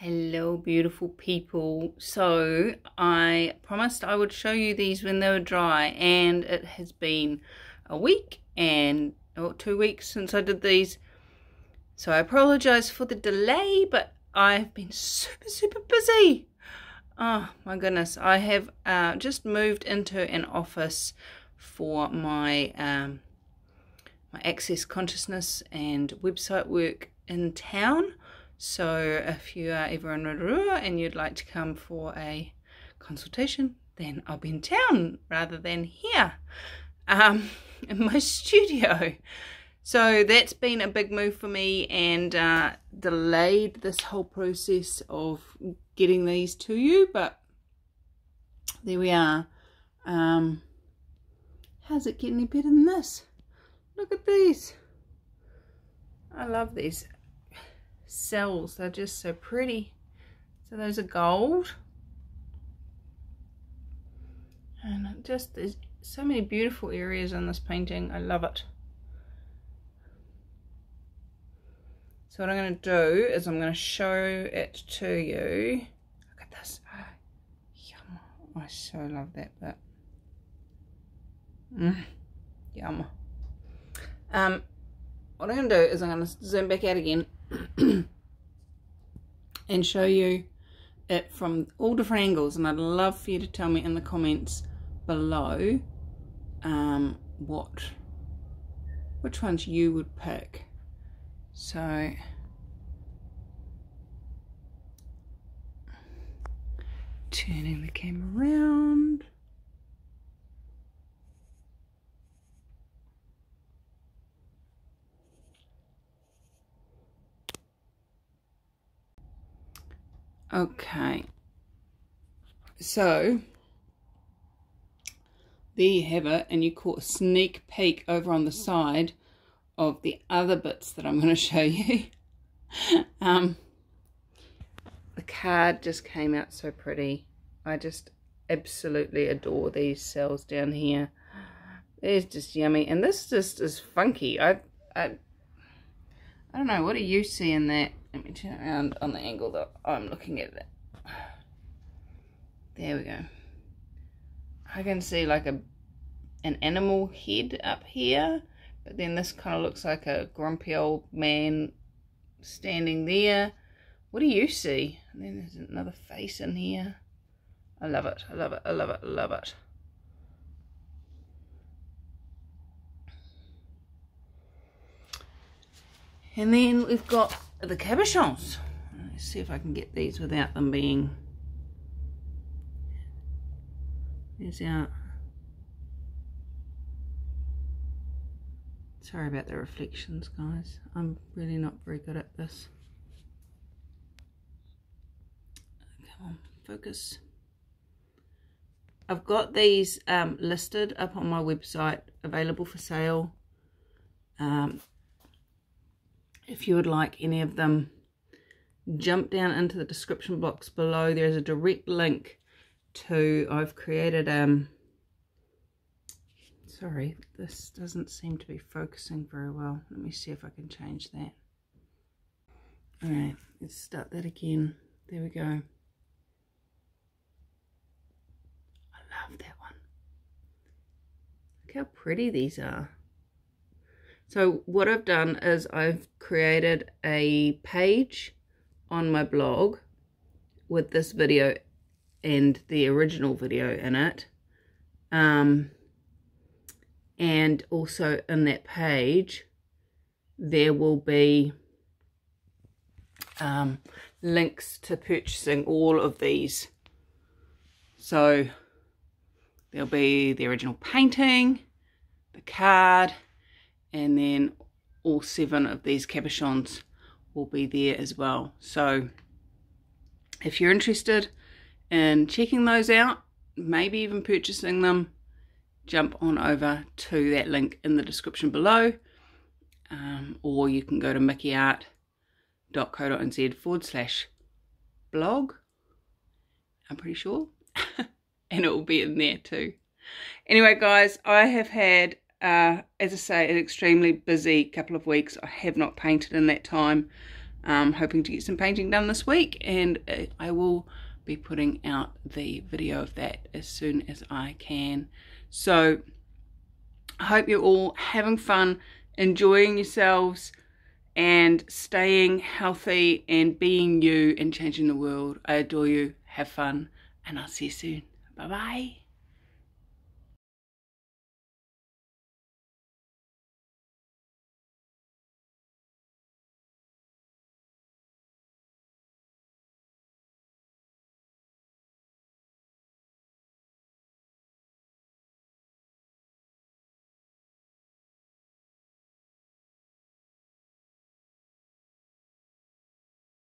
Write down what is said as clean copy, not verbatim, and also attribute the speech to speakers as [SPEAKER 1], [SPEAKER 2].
[SPEAKER 1] Hello beautiful people. So I promised I would show you these when they were dry, and it has been a week and 2 weeks since I did these, so I apologize for the delay, but I've been super busy. Oh my goodness, I have just moved into an office for my my access consciousness and website work in town. So if you are ever in Rotorua and you'd like to come for a consultation, then I'll be in town rather than here in my studio. So that's been a big move for me and delayed this whole process of getting these to you, but there we are. How's it getting any better than this? Look at these. I love these cells, they're just so pretty. So those are gold, and just there's so many beautiful areas in this painting. I love it. So what I'm going to do is I'm going to show it to you. Look at this. Oh, yum. I so love that bit. Yum. What I'm going to do is I'm going to zoom back out again and show you it from all different angles, and I'd love for you to tell me in the comments below which ones you would pick. So turning the camera around. Okay, so there you have it, and you caught a sneak peek over on the side of the other bits that I'm going to show you. The card just came out so pretty. I just absolutely adore these cells down here. It's just yummy, and this just is funky. I don't know, what do you see in that? Let me turn around on the angle that I'm looking at it. There we go. I can see like an animal head up here, but then this kind of looks like a grumpy old man standing there. What do you see? And then there's another face in here. I love it. I love it. I love it. I love it. And then we've got the cabochons. Let's see if I can get these without them being... There's our... Sorry about the reflections, guys. I'm really not very good at this. Come on, focus. I've got these listed up on my website, available for sale. If you would like any of them, jump down into the description box below. There's a direct link to, I've created, sorry, this doesn't seem to be focusing very well. Let me see if I can change that. Alright, let's start that again. There we go. I love that one. Look how pretty these are. So what I've done is I've created a page on my blog with this video and the original video in it. And also in that page there will be links to purchasing all of these. So there'll be the original painting, the card, and then all 7 of these cabochons will be there as well. So if you're interested in checking those out, maybe even purchasing them, jump on over to that link in the description below, or you can go to mickeyart.co.nz/blog, I'm pretty sure, and it will be in there too. Anyway guys, I have had as I say, an extremely busy couple of weeks. I have not painted in that time. hoping to get some painting done this week, and I will be putting out the video of that as soon as I can. So I hope you're all having fun, enjoying yourselves, and staying healthy and being you and changing the world. I adore you. Have fun, and I'll see you soon. Bye bye.